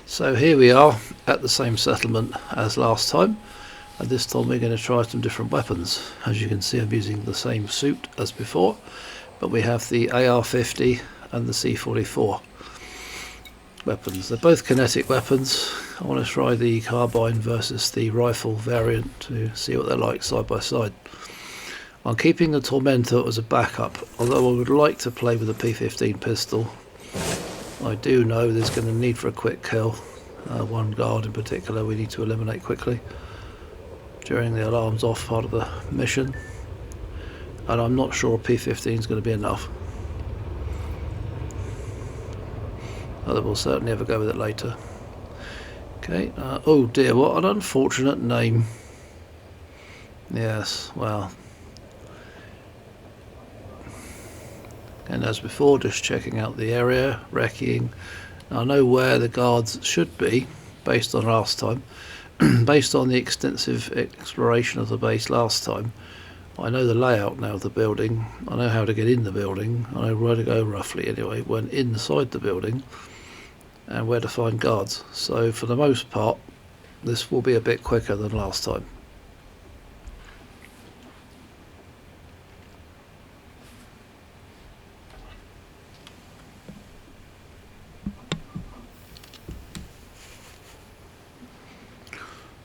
So here we are at the same settlement as last time, and this time we're going to try some different weapons. As you can see, I'm using the same suit as before, but we have the AR-50 and the C-44 weapons. They're both kinetic weapons. I want to try the carbine versus the rifle variant to see what they're like side by side. I'm keeping the Tormentor as a backup, although I would like to play with a P15 pistol. I do know there's going to need for a quick kill. One guard in particular we need to eliminate quickly during the alarms off part of the mission, and I'm not sure P15 is going to be enough. Although we'll certainly have a go with it later. Okay, oh dear, what an unfortunate name. Yes, well. And as before, just checking out the area, recce'ing. I know where the guards should be, based on last time. Based on the extensive exploration of the base last time, I know the layout now of the building. I know how to get in the building. I know where to go roughly anyway, when inside the building, and where to find guards. So for the most part, this will be a bit quicker than last time.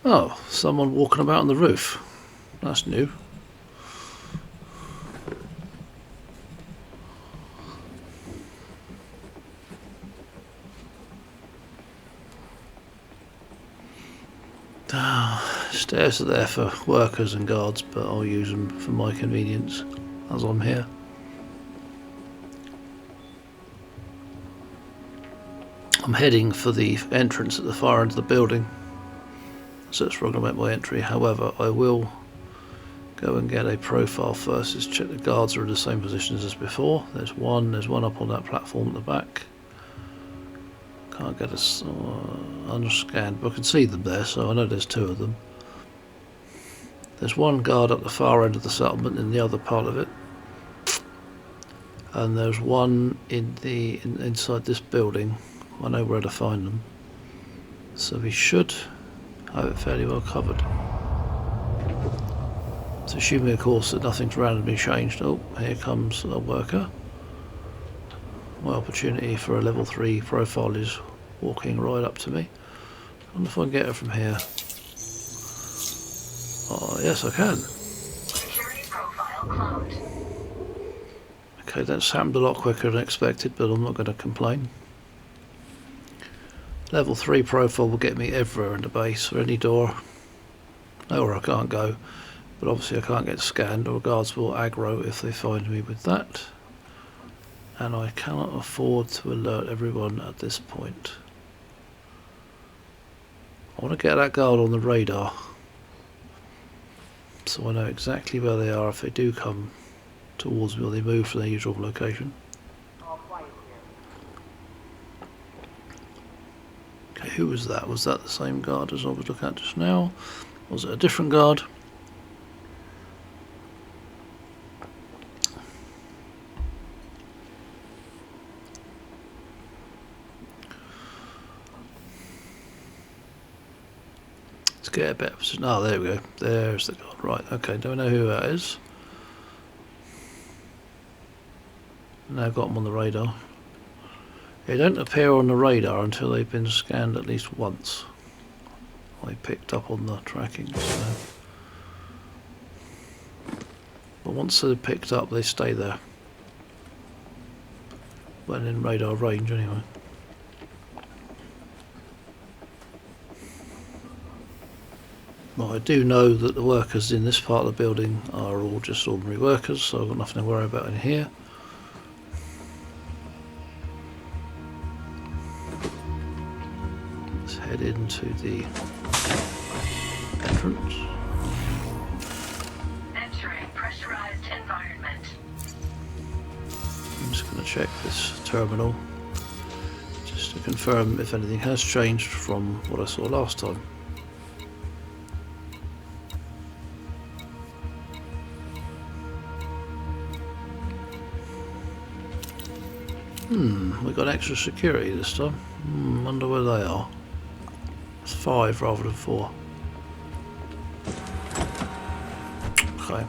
Oh, someone walking about on the roof. That's new. Stairs are there for workers and guards, but I'll use them for my convenience as I'm here. I'm heading for the entrance at the far end of the building, so that's where I'm going to make my entry. However, I will go and get a profile first, just check the guards are in the same positions as before. There's one up on that platform at the back. Can't get us unscanned, but I can see them there, so I know there's two of them. There's one guard at the far end of the settlement in the other part of it, and there's one in the inside this building. I know where to find them, so we should have it fairly well covered. So assuming of course that nothing's randomly changed. Oh, here comes a worker. My opportunity for a level 3 profile is walking right up to me. I wonder if I can get her from here. Oh, yes I can. Security profile closed. Okay, that's happened a lot quicker than expected, but I'm not going to complain. Level 3 profile will get me everywhere in the base, or any door. Nowhere I can't go, but obviously I can't get scanned, or guards will aggro if they find me with that. And I cannot afford to alert everyone at this point. I want to get that guard on the radar, so I know exactly where they are if they do come towards me or they move from their usual location. Okay, who was that? Was that the same guard as I was looking at just now? Was it a different guard? Let's get a better position. Oh, there we go. There's the guard. Right, okay, don't know who that is. Now I've got them on the radar. They don't appear on the radar until they've been scanned at least once. I picked up on the tracking, so. But once they're picked up, they stay there. When in radar range, anyway. Well, I do know that the workers in this part of the building are all just ordinary workers, so I've got nothing to worry about in here. Let's head into the entrance. Entering pressurized environment. I'm just going to check this terminal just to confirm if anything has changed from what I saw last time. We got extra security this time. Wonder where they are. It's 5 rather than 4. Okay.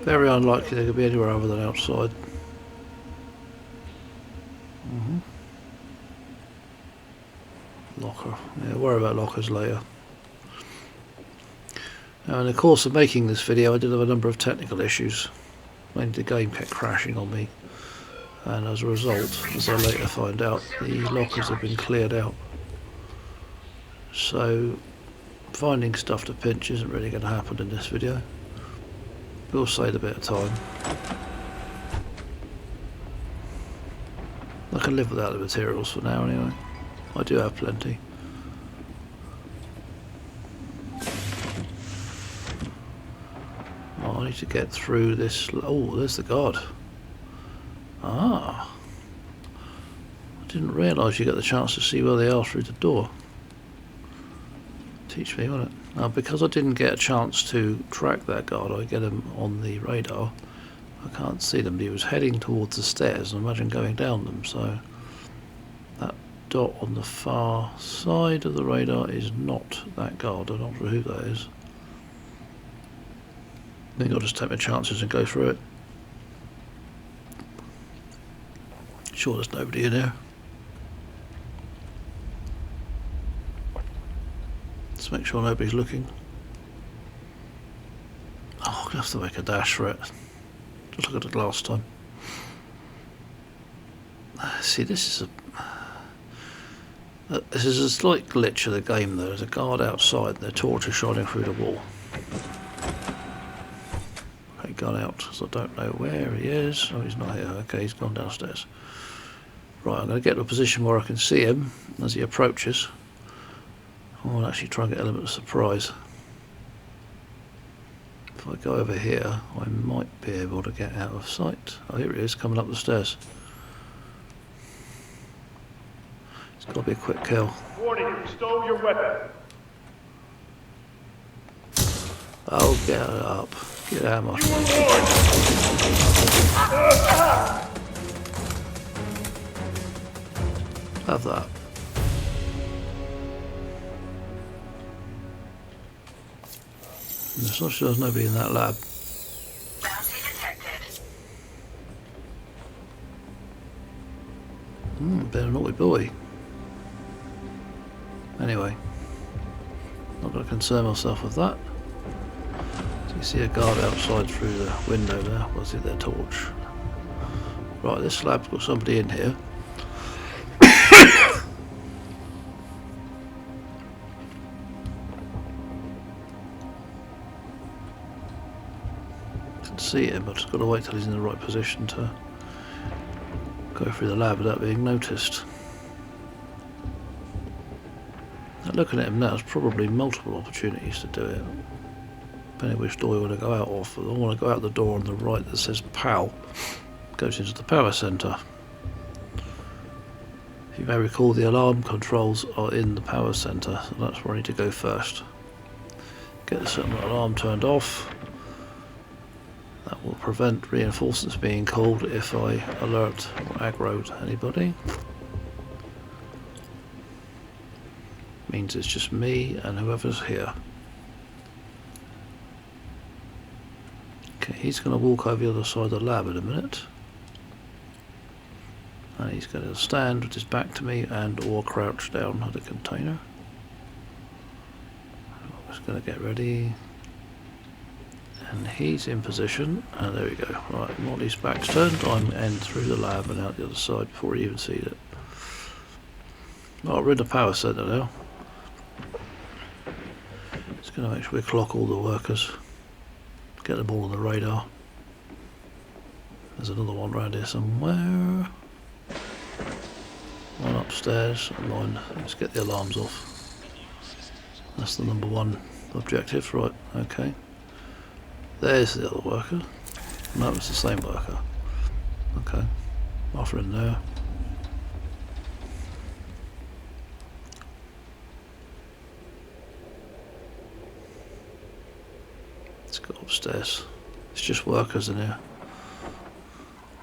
Very unlikely they could be anywhere other than outside. Locker. Yeah, worry about lockers later. Now, in the course of making this video, I did have a number of technical issues. Mainly the game kept crashing on me, and as a result, as I later find out, the lockers have been cleared out. So finding stuff to pinch isn't really going to happen in this video. We'll save a bit of time. I can live without the materials for now anyway. I do have plenty. Oh, I need to get through this. Oh, there's the guard. Ah. I didn't realise you got the chance to see where they are through the door. Teach me, won't it? Now, because I didn't get a chance to track that guard, I get him on the radar. I can't see them. He was heading towards the stairs, and imagine going down them. So that dot on the far side of the radar is not that guard. I'm not sure who that is. I think I'll just take my chances and go through it. Sure, there's nobody in here. Let's make sure nobody's looking. Oh, I'm gonna have to make a dash for it. Just look at it last time. See, this is a slight glitch of the game though. There's a guard outside and the torch is shining through the wall. Okay, gone out, so I don't know where he is. Oh, he's not here. Okay, he's gone downstairs. Right, I'm going to get to a position where I can see him as he approaches. I'll actually try and get an element of surprise. If I go over here, I might be able to get out of sight. Oh, here he is, coming up the stairs. It's got to be a quick kill. Warning, you stole your weapon. Oh, get up. Get out of my... Have that. It's not sure there's nobody in that lab. Bounty detected. Been a naughty boy. Anyway, not going to concern myself with that. So you see a guard outside through the window there. Was it their torch? Right, this lab's got somebody in here. See him, I've just got to wait till he's in the right position to go through the lab without being noticed. Now, looking at him now, there's probably multiple opportunities to do it. Depending which door you want to go out of. I want to go out the door on the right that says PAL. Goes into the power centre. If you may recall, the alarm controls are in the power centre, so that's where I need to go first. Get the settlement alarm turned off. That will prevent reinforcements being called if I alert or aggro anybody. Means it's just me and whoever's here. Okay, he's going to walk over the other side of the lab in a minute. And he's going to stand with his back to me and or crouch down at the container. I'm just going to get ready. And he's in position, and there we go. Right, while his back's turned, I'm in through the lab and out the other side before he even sees it. Right, we're in the power centre now. Just going to make sure we clock all the workers. Get them all on the radar. There's another one around here somewhere. One upstairs, and one. Let's get the alarms off. That's the #1 objective, right, okay. There's the other worker. No, it's the same worker. Okay. Offer in there. Let's go upstairs. It's just workers in here.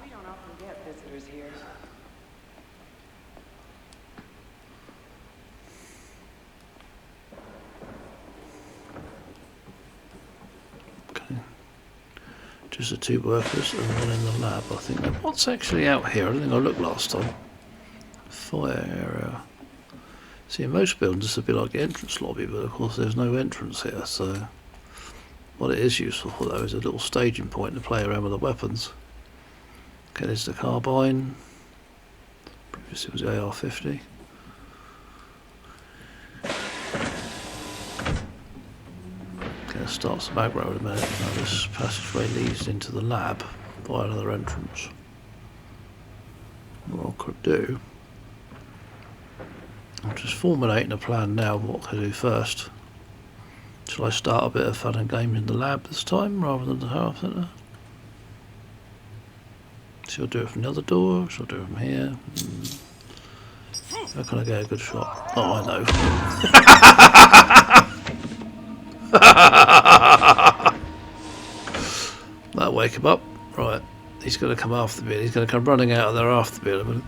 We don't often get visitors here. just the 2 workers and 1 in the lab. I think. What's actually out here? I don't think I looked last time. Fire area. See, in most buildings it's a bit like the entrance lobby, but of course there's no entrance here, so what it is useful for though is a little staging point to play around with the weapons. Okay, there's the carbine. Previously it was the AR-50. Gonna start some aggro in a minute. Now this passageway leads into the lab by another entrance. What I could do, I'm just formulating a plan now of what I do first. Shall I start a bit of fun and games in the lab this time rather than the power centre? Shall I do it from the other door? Shall I do it from here? How can I get a good shot? Oh, I know. That'll wake him up. Right, he's going to come after me. He's going to come running out of there after me in a minute.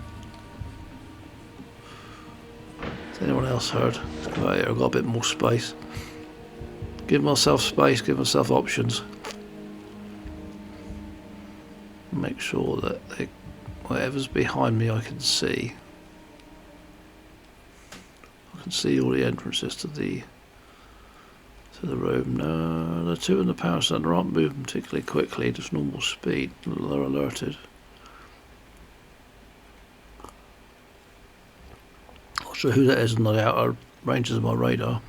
Has anyone else heard? Let's come out here. I've got a bit more space. Give myself space, give myself options. Make sure that whatever's behind me I can see. I can see all the entrances to the room. No, the 2 in the power centre aren't moving particularly quickly, just normal speed. They're alerted. Not sure who that is in the outer ranges of my radar.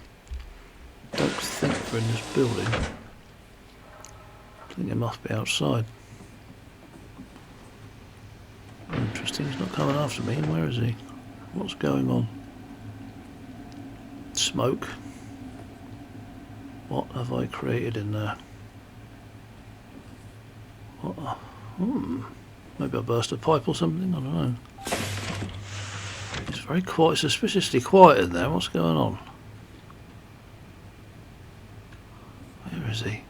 Don't think they're in this building. I think they must be outside. Interesting, he's not coming after me. Where is he? What's going on? Smoke. What have I created in there? What? Maybe I burst a pipe or something, I don't know. It's very quiet, suspiciously quiet in there. What's going on? Where is he?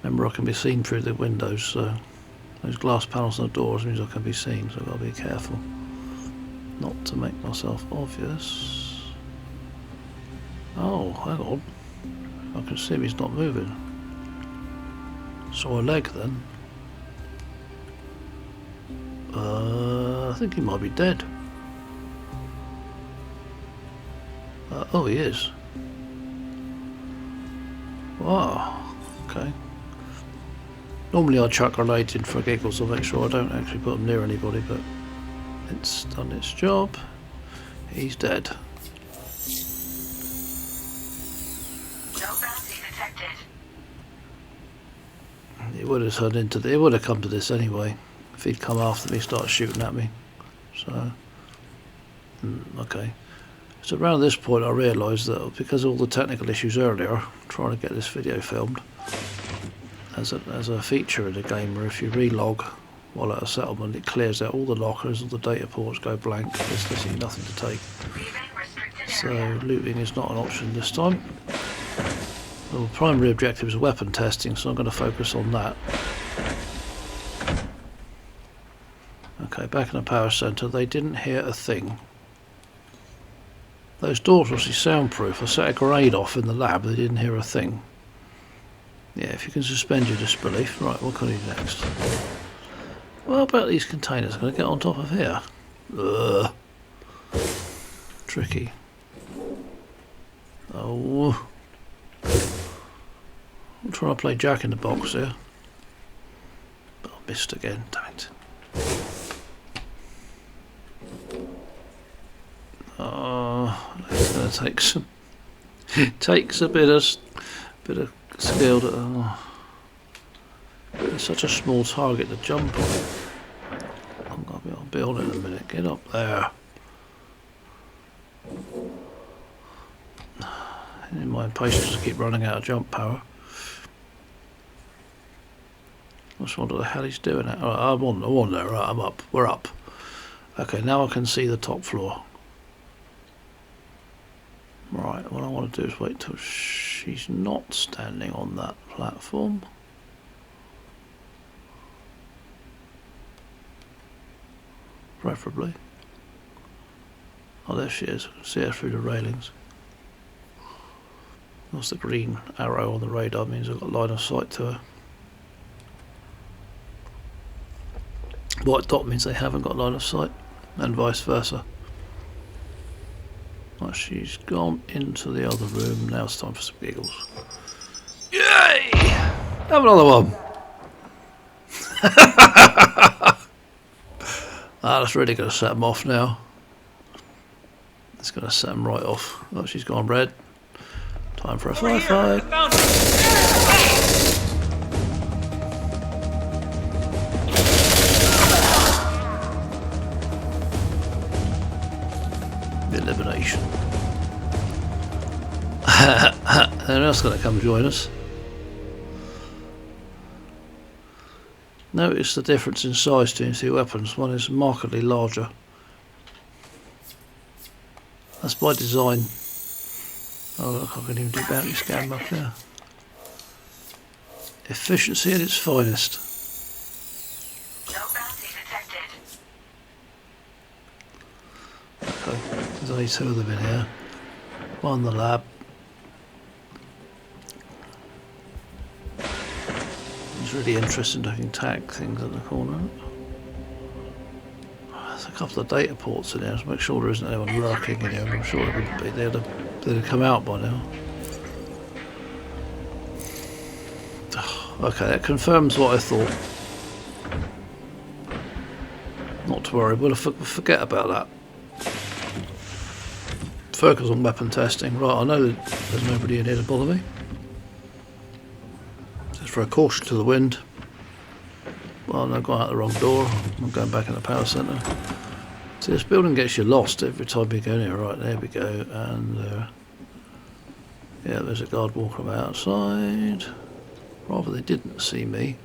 Remember, I can be seen through the windows, so those glass panels on the doors means I can be seen, so I've got to be careful not to make myself obvious. Oh, hang on. I can see him, he's not moving. Saw a leg then. I think he might be dead. Oh, he is. Wow, okay. Normally I chuck grenades in for giggles to make sure I don't actually put them near anybody, but it's done its job. He's dead. No bounty detected. It would have turned into it would have come to this anyway if he'd come after me, start shooting at me. So okay. So around this point I realised that because of all the technical issues earlier, trying to get this video filmed, as a feature in the game where if you relog while at a settlement it clears out all the lockers, all the data ports go blank, there's literally nothing to take. So looting is not an option this time. Well, primary objective is weapon testing, so I'm going to focus on that. Okay, back in the power centre, they didn't hear a thing. Those doors were obviously soundproof. I set a grenade off in the lab, they didn't hear a thing. Yeah, if you can suspend your disbelief. Right, what can I do next? What about these containers? I'm going to get on top of here. Ugh. Tricky. Oh. I'm trying to play Jack in the Box here. But I missed again, damn it. It's going to take some. Takes a bit of skill to. It's such a small target to jump on. I'm going to be on build in a minute. Get up there. In my impatience, I keep running out of jump power. I just wonder what the hell he's doing. Right, I'm on there. Right, I'm up. We're up. Okay, now I can see the top floor. Right, what I want to do is wait till she's not standing on that platform. Preferably. Oh, there she is. I can see her through the railings. That's the green arrow on the radar, means I've got line of sight to her. White dot means they haven't got line of sight, and vice versa. Right, she's gone into the other room. Now it's time for some giggles. Yay! Have another one. That's really going to set them off now. It's going to set them right off. Oh, she's gone red. Time for a firefight. Elimination. Anyone else going to come join us? Notice the difference in size between the two weapons. One is markedly larger. That's by design. Oh look, I can even do bounty scan up there. Efficiency at its finest. No bounty detected. Okay, there's only two of them in here. One in the lab. It's really interesting looking tag things in the corner. There's a couple of data ports in here to make sure there isn't anyone lurking in here. I'm sure it wouldn't be. They'd have come out by now. Okay, that confirms what I thought. Not to worry, we'll forget about that. Focus on weapon testing. Right, I know that there's nobody in here to bother me. Just for a caution to the wind. Well, I've gone out the wrong door. I'm going back in the power centre. See, this building gets you lost every time you go in here. Right, there we go. And yeah, there's a guard walking outside. Rather, they didn't see me.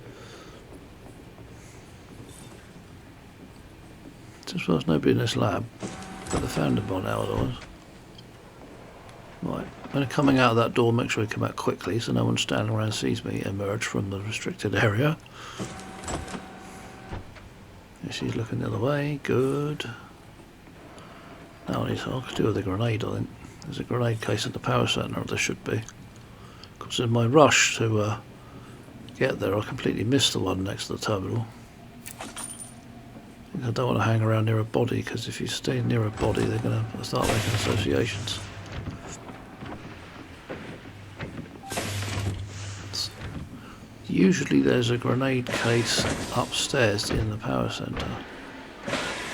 Just well, there's nobody in this lab. But they found him by now, otherwise. Right, when I'm coming out of that door, make sure you come out quickly so no one standing around sees me emerge from the restricted area. She's looking the other way, good. Now I need to do with the grenade, I think. There's a grenade case at the power centre, or there should be. Because in my rush to get there, I completely missed the one next to the terminal. I don't want to hang around near a body, because if you stay near a body, they're going to start making associations. Usually there's a grenade case upstairs in the power centre.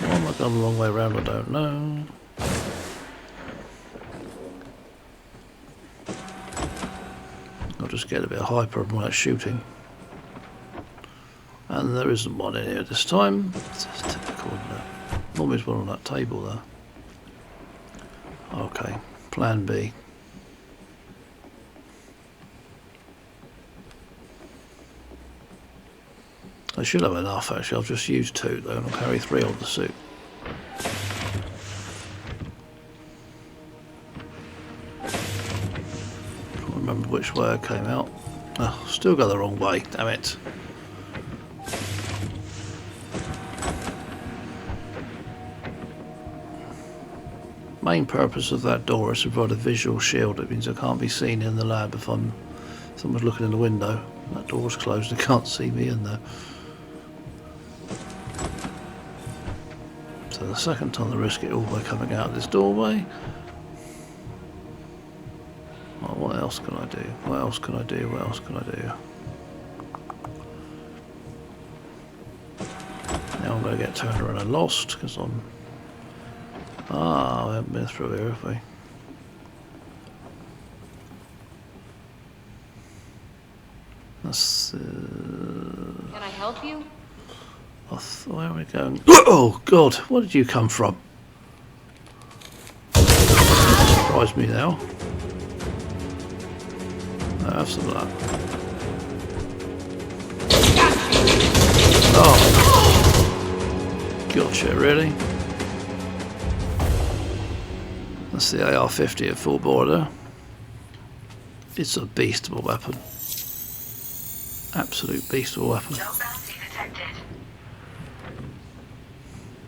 Why am I going the wrong way around, I don't know. I'll just get a bit hyper when I'm shooting. And there isn't one in here this time. It's typical, isn't it? Normally there's one on that table there. Okay, plan B. I should have enough actually, I'll just use 2 though, and I'll carry 3 on the suit. Can't remember which way I came out. Oh, still go the wrong way, damn it. Main purpose of that door is to provide a visual shield. It means I can't be seen in the lab if someone's looking in the window. That door's closed, they can't see me in there. So the second time I risk it all by coming out of this doorway. Well, what else can I do? What else can I do? What else can I do? Now I'm going to get turned around and lost because I'm... Ah, I haven't been through here, have we? That's... Can I help you? Where are we going? Oh God, where did you come from? Surprise me now. I have some of that. Oh, gotcha, really? That's the AR-50 at full border. It's a beast of a weapon. Absolute beast of a weapon. No bounty detected.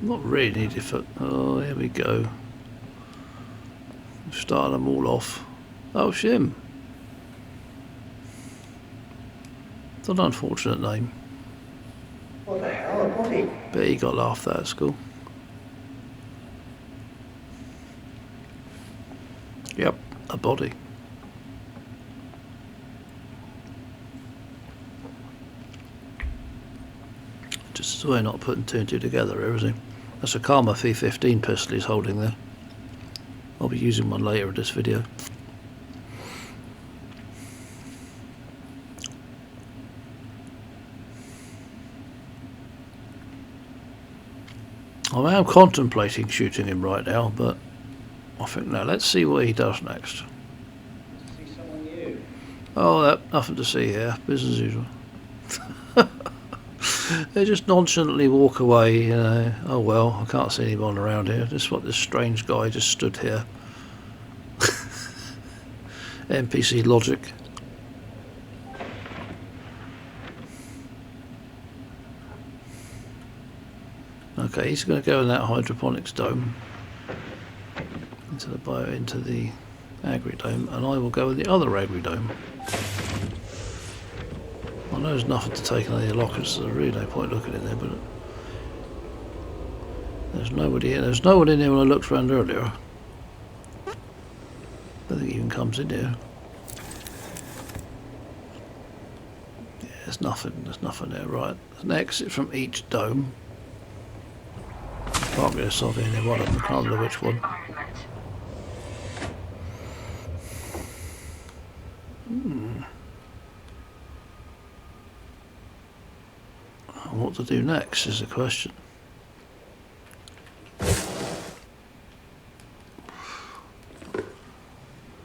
Not really needed for... Oh, here we go. Starting them all off. Oh, Shim. It's an unfortunate name. What the hell, a body? But he got laughed at school. Yep, a body. Just so we're not putting two and two together here, is he? That's a Karma V15 pistol he's holding there. I'll be using one later in this video. I am contemplating shooting him right now, but I think now let's see what he does next. See someone new. Oh, nothing to see here. Business as usual. They just nonchalantly walk away, you know. Oh well, I can't see anyone around here. This is what this strange guy just stood here. NPC logic. Okay, he's going to go in that hydroponics dome into the Agri dome, and I will go in the other Agri dome. I know there's nothing to take in any lockers, so there's really no point looking in there, but there's nobody in. There's no one in there when I looked around earlier. I don't think he even comes in here. Yeah, there's nothing there, right. There's an exit from each dome. Can't get a sob in there, one of them, I can't remember which one. Environment. And what to do next is the question.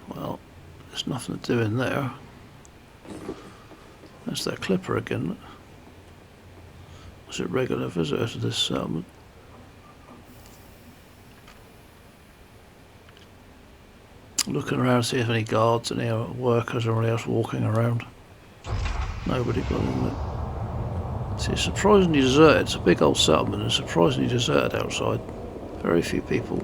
Well, there's nothing to do in there. That's that clipper again. Was it regular visitor to this settlement? Looking around to see if any guards, any workers or anybody else walking around. Nobody got in there. See, it's surprisingly deserted. It's a big old settlement and surprisingly deserted outside. Very few people.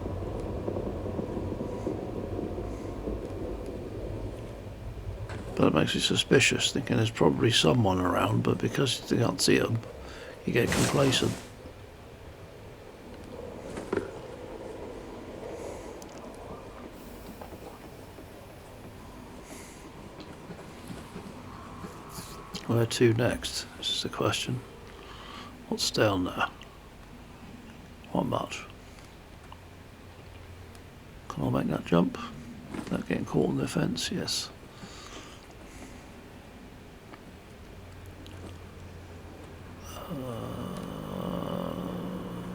But it makes me suspicious, thinking there's probably someone around, but because you can't see them, you get complacent. Where to next? This is the question. What's down there? Not much. Can I make that jump without getting caught in the fence? Yes.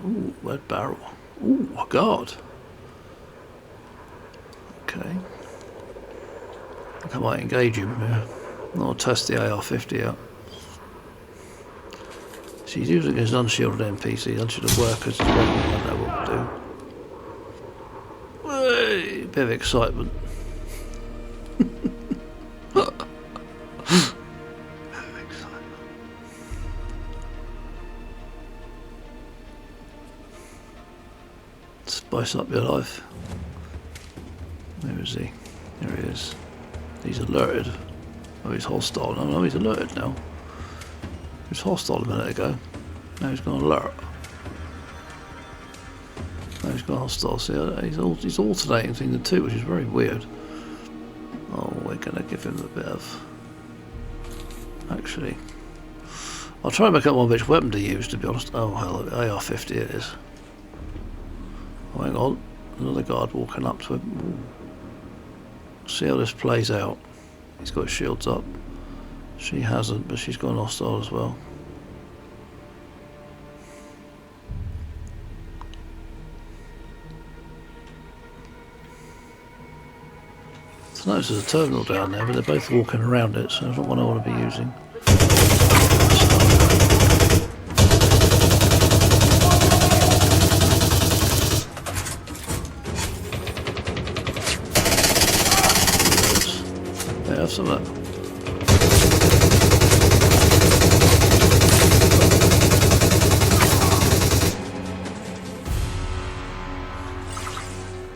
Ooh, red barrel. Ooh, a guard. Okay. I think I might engage him. Yeah. I'll test the AR-50 out. See, he's using his unshielded NPC, unshielded workers as well. I know what to do. Hey, bit of excitement. Spice up your life. Where is he? There he is. He's alerted. Oh, he's hostile. No, he's alerted now. He was hostile a minute ago. Now he's gone alert. Now he's gone hostile. See, he's alternating between the two, which is very weird. Oh, we're going to give him a bit of... Actually... I'll try and make up one which weapon to use, to be honest. Oh, hell, AR-50 it is. Oh, hang on. Another guard walking up to him. Ooh. See how this plays out. He's got his shields up. She hasn't, but she's gone hostile as well. So notice there's a terminal down there, but they're both walking around it, so that's not one I want to be using. Yeah, have some of that.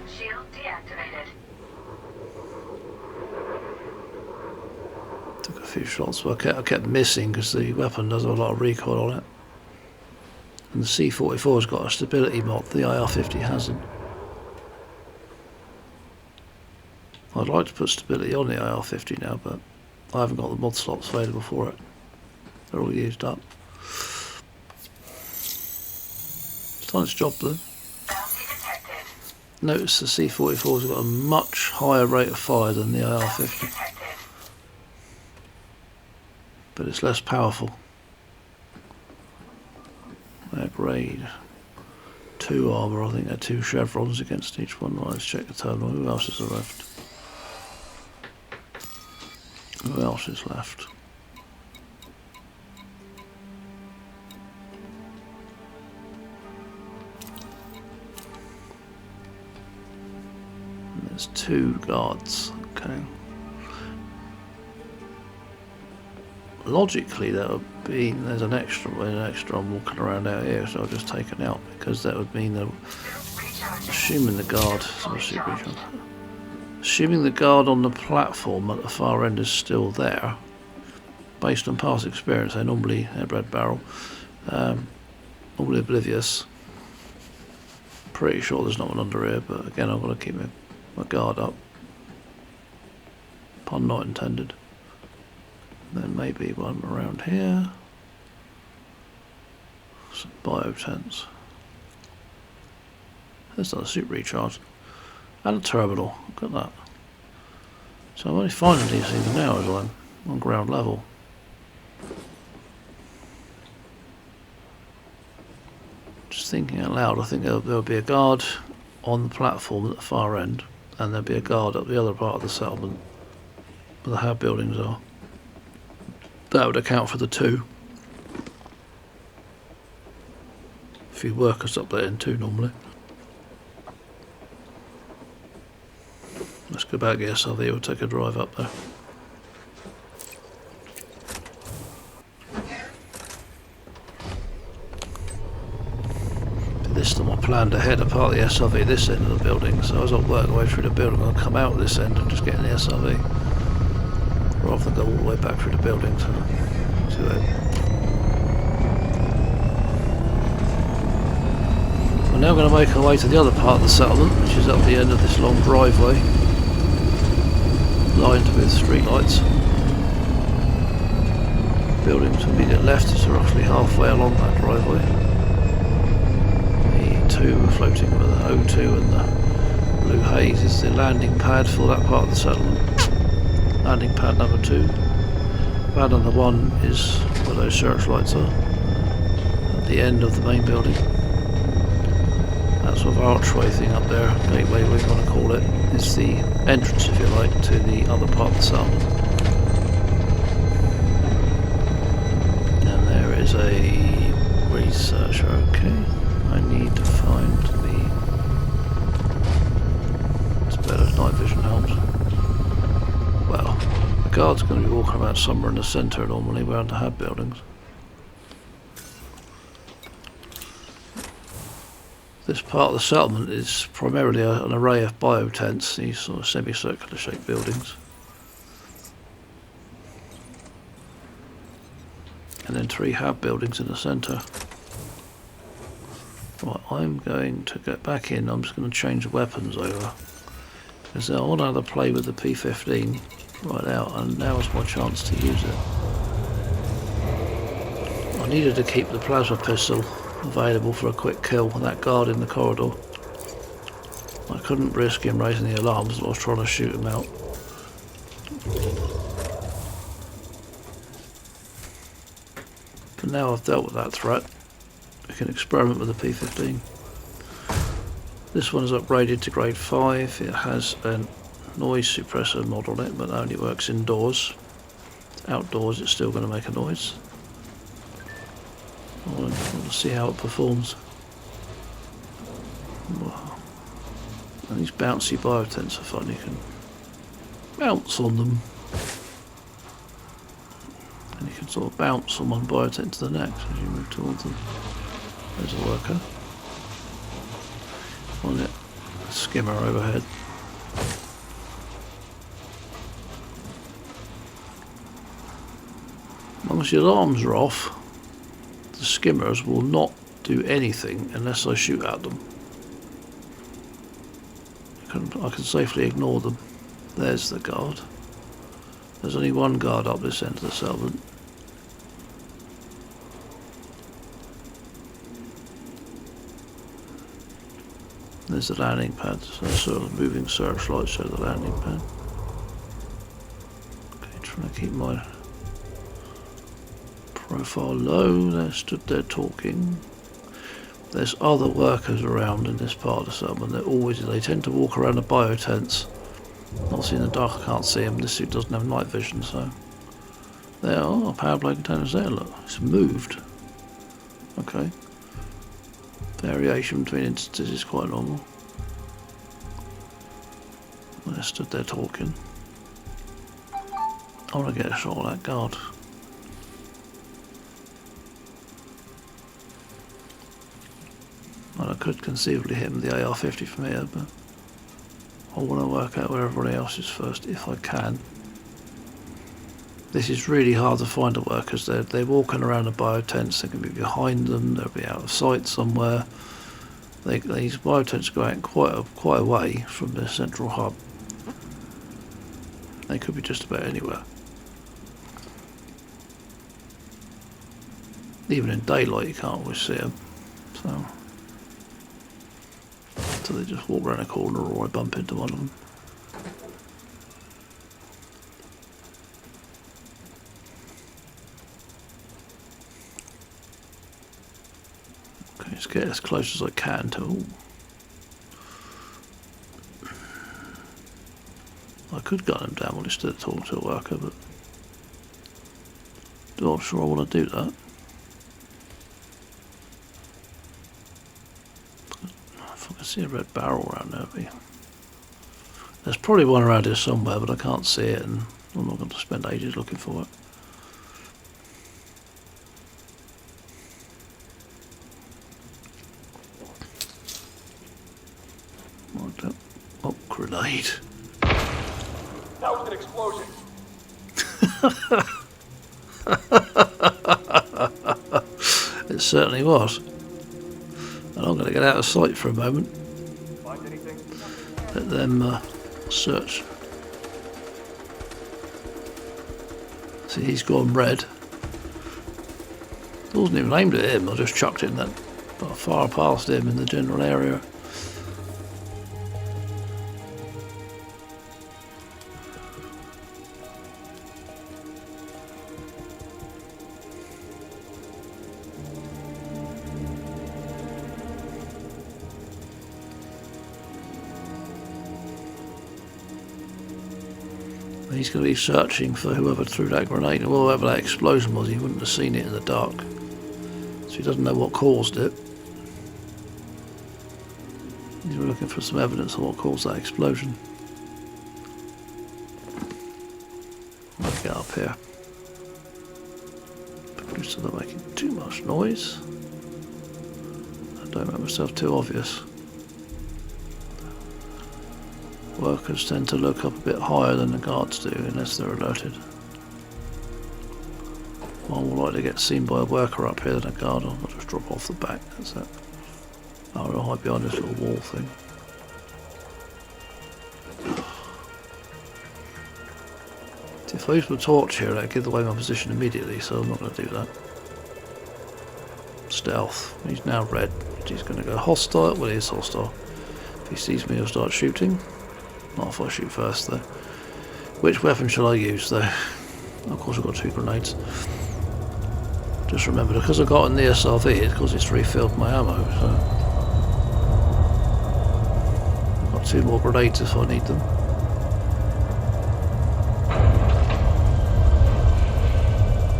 Shield deactivated. Took a few shots, but I kept missing because the weapon does have a lot of recoil on it. And the C44's got a stability mod, the AR-50 hasn't. I'd like to put stability on the AR-50 now, but I haven't got the mod slots available for it. They're all used up. It's done its job though. Bounty detected. Notice the C44's got a much higher rate of fire than the AR-50, Detected. but it's less powerful. Their grade 2 armour, I think they're 2 chevrons against each one. Right, let's check the terminal. Who else is left? Who else is left? There's 2 guards. Okay. Logically, that would be there's an extra I'm walking around out here, so I'll just take it out because that would mean that assuming the guard, assuming the guard on the platform at the far end is still there, based on past experience, they're normally red barrel, normally oblivious. Pretty sure there's not one under here, but again, I've got to keep my guard up. Pun not intended. There may be one around here. Some biotents. There's not a suit recharge. And a terminal. Look at that. So I'm only finding these things now as I'm on ground level. Just thinking out loud, I think there'll be a guard on the platform at the far end, and there'll be a guard at the other part of the settlement where the hab buildings are. That would account for the 2. A few workers up there in 2 normally. Let's go back to the SRV, we'll take a drive up there. This time I planned ahead apart the SRV this end of the building, so as I work my way through the building I'll come out this end and just get in the SRV. Rather than go all the way back through the building to it. We're now going to make our way to the other part of the settlement, which is up the end of this long driveway, lined with street lights. Building to immediate left is roughly halfway along that driveway. The 2 floating with the O2 and the blue haze is the landing pad for that part of the settlement. Landing pad number 2. Pad number 1 is where those searchlights are, at the end of the main building. That sort of archway thing up there, gateway, whatever you want to call it, is the entrance, if you like, to the other part of the settlement. And there is a researcher, okay. I need to find the... It's better if night vision helps. Well, the guard's going to be walking about somewhere in the centre normally, around the hab buildings. This part of the settlement is primarily an array of biotents, these sort of semicircular shaped buildings. And then 3 hab buildings in the centre. Right, I'm going to get back in, I'm just going to change the weapons over. Because I want to have a play with the P15 right out, and now is my chance to use it. I needed to keep the plasma pistol available for a quick kill with that guard in the corridor. I couldn't risk him raising the alarms, I was trying to shoot him out. But now I've dealt with that threat, I can experiment with the P15. This one is upgraded to grade 5. It has a noise suppressor mod on it, but that only works indoors. Outdoors it's still going to make a noise. I want to see how it performs. Wow. And these bouncy biotents are fun, you can bounce on them. And you can sort of bounce from one biotent to the next as you move towards them. There's a worker. On it, a skimmer overhead. long as the alarms are off, the skimmers will not do anything unless I shoot at them. I can safely ignore them. There's the guard. There's only one guard up this end of the settlement. There's the landing pad, so sort of moving searchlight show the landing pad. Okay, trying to keep my profile low. They stood there talking. There's other workers around in this part of the settlement. They tend to walk around the bio tents. Obviously in the dark I can't see them. This suit doesn't have night vision, so there are power play containers there. Look, it's moved. Okay. Variation between instances is quite normal. They stood there talking. I want to get a shot of that guard. Well, I could conceivably hit him with the AR-50 from here, but I want to work out where everybody else is first, if I can. This is really hard to find the workers. They're walking around the bio tents. They can be behind them. They'll be out of sight somewhere. These bio tents go out quite a way from the central hub. They could be just about anywhere. Even in daylight, you can't always see them. So they just walk around a corner, or I bump into one of them. Okay, let's get as close as I can to. Ooh. I could gun him down while he's still talking to a worker, but I'm not sure I want to do that. If I can see a red barrel around there, there's probably one around here somewhere, but I can't see it, and I'm not going to spend ages looking for it. Oh, grenade. That was an explosion. It certainly was. And I'm going to get out of sight for a moment. Find anything? Let them search. See, he's gone red. It wasn't even aimed at him, I just chucked it in that far past him in the general area. He's going to be searching for whoever threw that grenade, or whatever that explosion was. He wouldn't have seen it in the dark, so he doesn't know what caused it. He's looking for some evidence of what caused that explosion. I'll get up here, so they're making too much noise. I don't make myself too obvious. Workers tend to look up a bit higher than the guards do, unless they're alerted. I'm more likely to get seen by a worker up here than a guard. I'll just drop off the back, that's it. Oh, I'll hide behind this little wall thing. If I use my torch here, that'd give away my position immediately, so I'm not going to do that. Stealth. He's now red. He's going to go hostile. Well, he is hostile. If he sees me, he'll start shooting. Not if I shoot first, though. Which weapon shall I use, though? Of course, I've got 2 grenades. Just remember, because I got in the SRV, it's because it's refilled my ammo, so I've got 2 more grenades if I need them.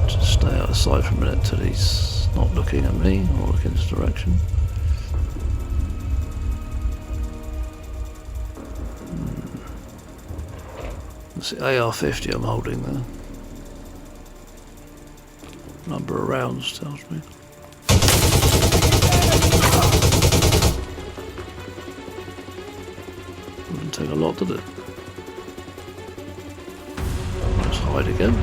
Just stay out of sight for a minute till he's not looking at me or looking in this direction. It's the AR-50 I'm holding there. Number of rounds tells me. Wouldn't take a lot, did it? Let's hide again.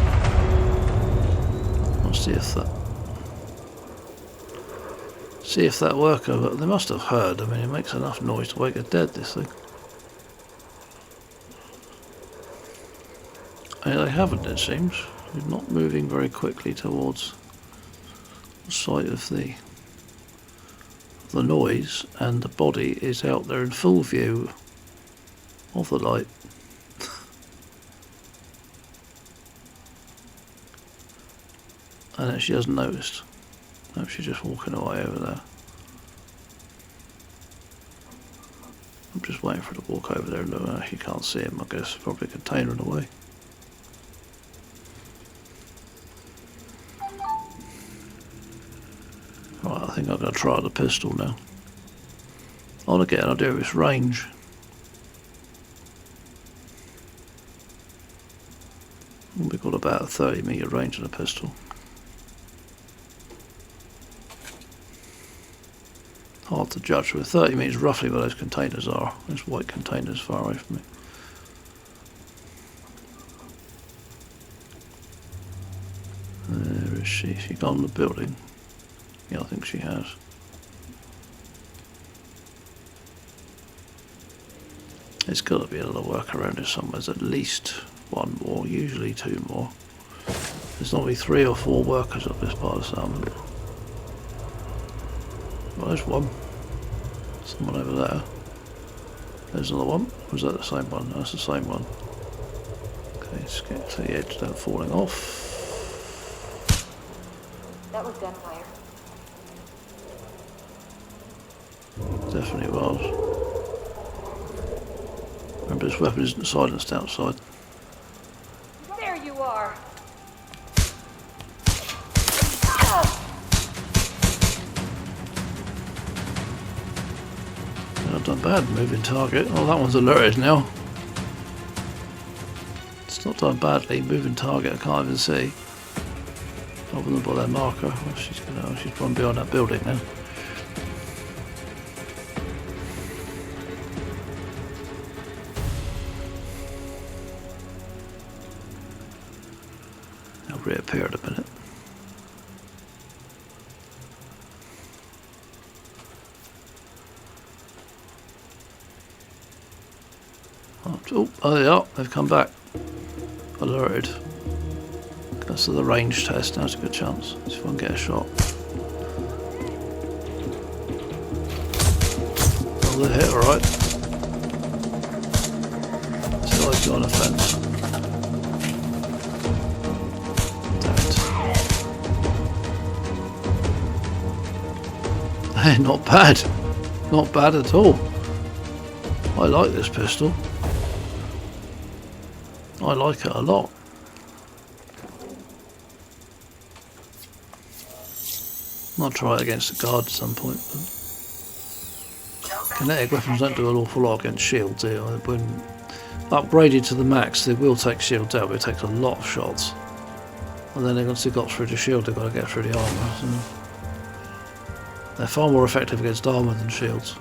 See if that worker, but they must have heard. I mean, it makes enough noise to wake a dead, this thing. And they haven't, it seems. They're not moving very quickly towards the site of the noise, and the body is out there in full view of the light. And she hasn't noticed. No, she's just walking away over there. I'm just waiting for her to walk over there and look. She can't see him, I guess. Probably a container in the way. Right, I think I'm going to try the pistol now. I want to get an idea of its range. We've got about a 30-metre range in a pistol. Hard to judge. With 30 metres roughly where those containers are. Those white containers far away from me. Where is she? She gone in the building? Yeah, I think she has. There's got to be another worker around here somewhere. There's at least one more, usually two more. There's normally 3 or 4 workers up this part of the settlement. Well, there's one. Someone over there. There's another one. Was that the same one? No, that's the same one. Okay, let's get to the edge without falling off. That was gunfire. Definitely was. Remember, this weapon isn't silenced outside. There you are. Not done bad, moving target. Oh, that one's alerted now. It's not done badly, moving target, I can't even see. Other than by that marker. Well, she's gone behind that building now. I'll reappear in a minute. Oh, they are. They've come back. Alerted. That's the range test. Now's a good chance. See if I can get a shot. Oh, they hit alright. Still I've got on a fence. Damn it. Hey, not bad. Not bad at all. I like this pistol. I like it a lot. I'll try it against the guard at some point. But kinetic weapons don't do an awful lot against shields here. When upgraded to the max, they will take shields out, but it takes a lot of shots. And then once they've got through the shield, they've got to get through the armour. So they're far more effective against armour than shields.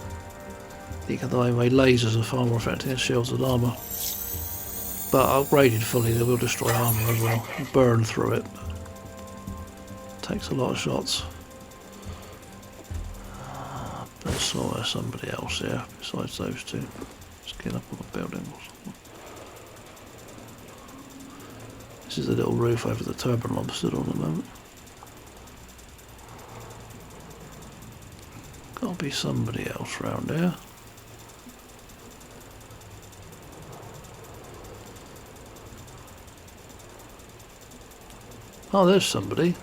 The way lasers are far more effective against shields than armour. But upgraded fully, they will destroy armour as well. Burn through it. Takes a lot of shots. But I saw there's somebody else here besides those two. Let's get up on the building or something. This is the little roof over the turbine I'm stood on at the moment. Gotta be somebody else round here. Oh, there's somebody.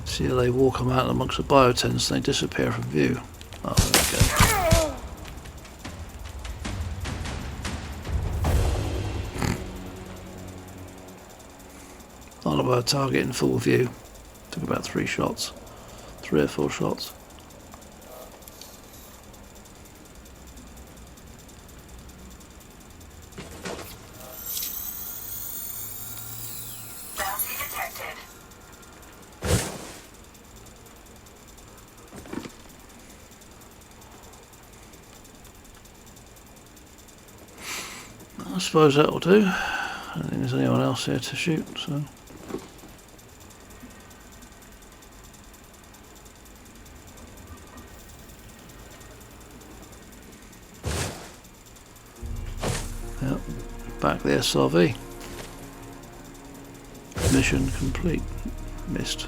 See how they walk them out amongst the biotents and they disappear from view. Oh, there we go. Not about a target in full view. Took about 3 shots. 3 or 4 shots. Bounty detected. I suppose that'll do. I don't think there's anyone else here to shoot, so. Yep, back the SRV. Mission complete. Missed.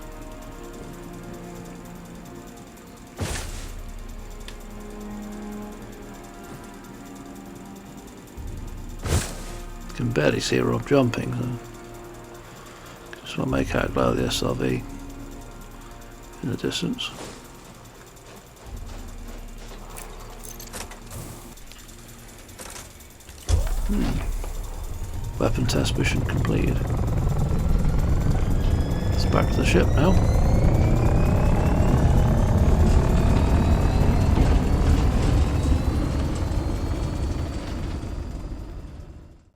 Can barely see her up jumping, so just want to make out glow the SRV in the distance. Weapon test mission completed. It's back to the ship now.